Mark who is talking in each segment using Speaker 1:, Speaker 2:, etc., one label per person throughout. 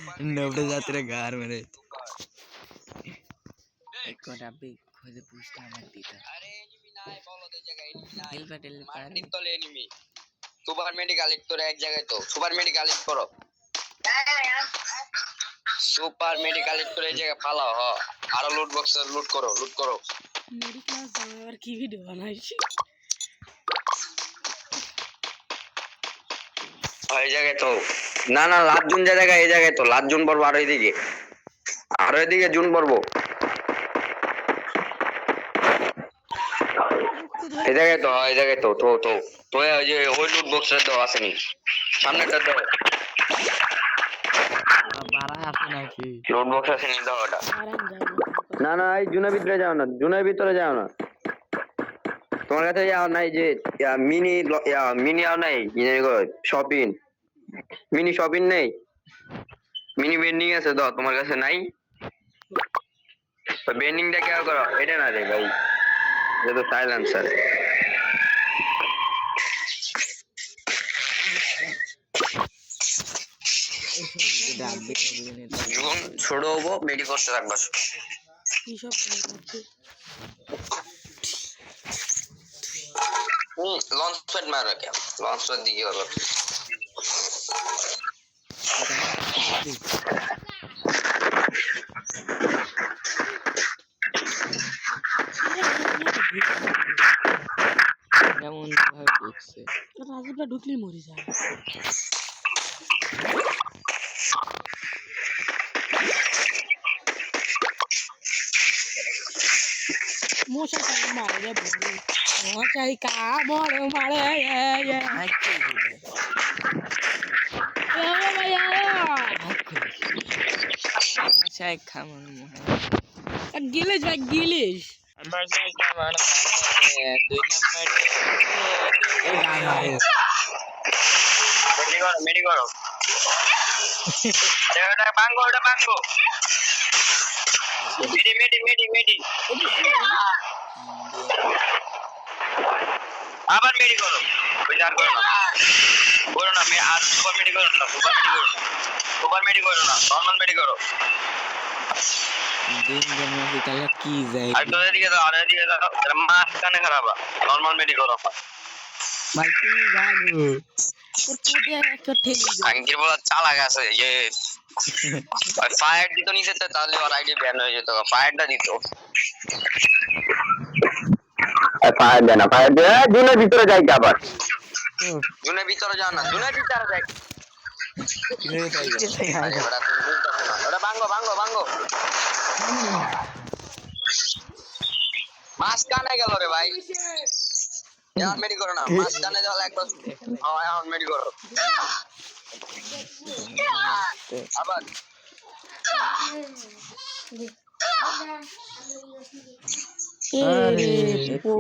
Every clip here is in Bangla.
Speaker 1: नवड़े जाते रहे घर मेरे
Speaker 2: एक और अभी खुद पूछता मत दीता
Speaker 3: अरे एनिमी ना है बोलो दे जगह एनिमी ना
Speaker 2: हिल पर
Speaker 3: मार्टिन तो ले एनिमी सुपर मेडिकल एक तो एक जगह तो सुपर मेडिकल एक करो सुपर मेडिकल एक तो एक जगह फालाओ हो आरो लूट बॉक्स लूट करो
Speaker 4: मेरी क्लास जावर की वीडियो बनाई
Speaker 3: ওই জায়গায় তো না না লাট জুন জায়গা এই জায়গায় তো লাট জুন পড়বো আর ওইদিকে জুন পড়বো এই জায়গায় তো তো ওই যে ওই লুট বক্সের তো আসেনি সামনেটা তো
Speaker 1: बारा আছে নাকি
Speaker 3: লুট বক্স আসেনি দাও ওটা না না এই জুনের ভিতরে যাও না তোমার কাছে যাও নাই যে মিনি আর নাই শপিং মিনি শপিং নেই মিনি বেন্ডিং আছে তো তোমার কাছে নাই তো বেন্ডিংটা কেউ করো এটা না রে ভাই এটা তো সাইলেন্সার জুন ছোট হবো মেডি করতে রাখবা
Speaker 4: কি সব
Speaker 3: लॉन्च पैड मारो क्या लॉन्च पैड दिखी और
Speaker 1: যেমন ভাবে ঢুকছে
Speaker 4: রাজুটা ঢুকলি মরে যায় मोशा का मारे बोली मोशा का मोरे मारे ये भैया
Speaker 2: चाय खामन
Speaker 4: गिलिश भाई गिलिश
Speaker 2: আমার চাই খামন দুই নম্বরে
Speaker 1: এই গানা
Speaker 3: मेडी करो ওটা ভাঙো মেডি আবার মেডি করো বিচার করো না আমি আর সুপার মেডি করো না নরমাল মেডি করো
Speaker 1: দিন দিন में তাহলে কি যায়
Speaker 3: আর তো এদিকে দাও এটা মাস কানে খারাপ নরমাল মেডি করো
Speaker 1: ভাই কি ভাগো
Speaker 4: और कूदे একটা ঠেলি
Speaker 3: আঙ্কির বলা চালা গেছে যে ফায়ার দিত নিচে তাহলে ওর আইডি ব্যান হয়ে যেত ফায়ারটা দিত ফায়ার দেনা ফায়ার দে জুনের ভিতরে যাই কি আবার জুনের ভিতরে যাও না জুনের ভিতরে যাই ওটা ভাঙো মাছ কানে গেল রে ভাই এখন মেডি করো না মাছ কানে যাওয়া একবার এখন মেডি করো আবার
Speaker 4: আরে ও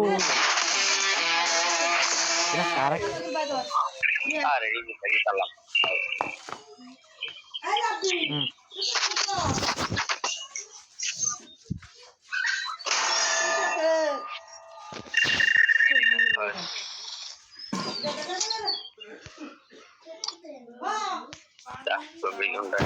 Speaker 1: এটা কারা
Speaker 3: আরে এই কি সালাম তো বিজনটা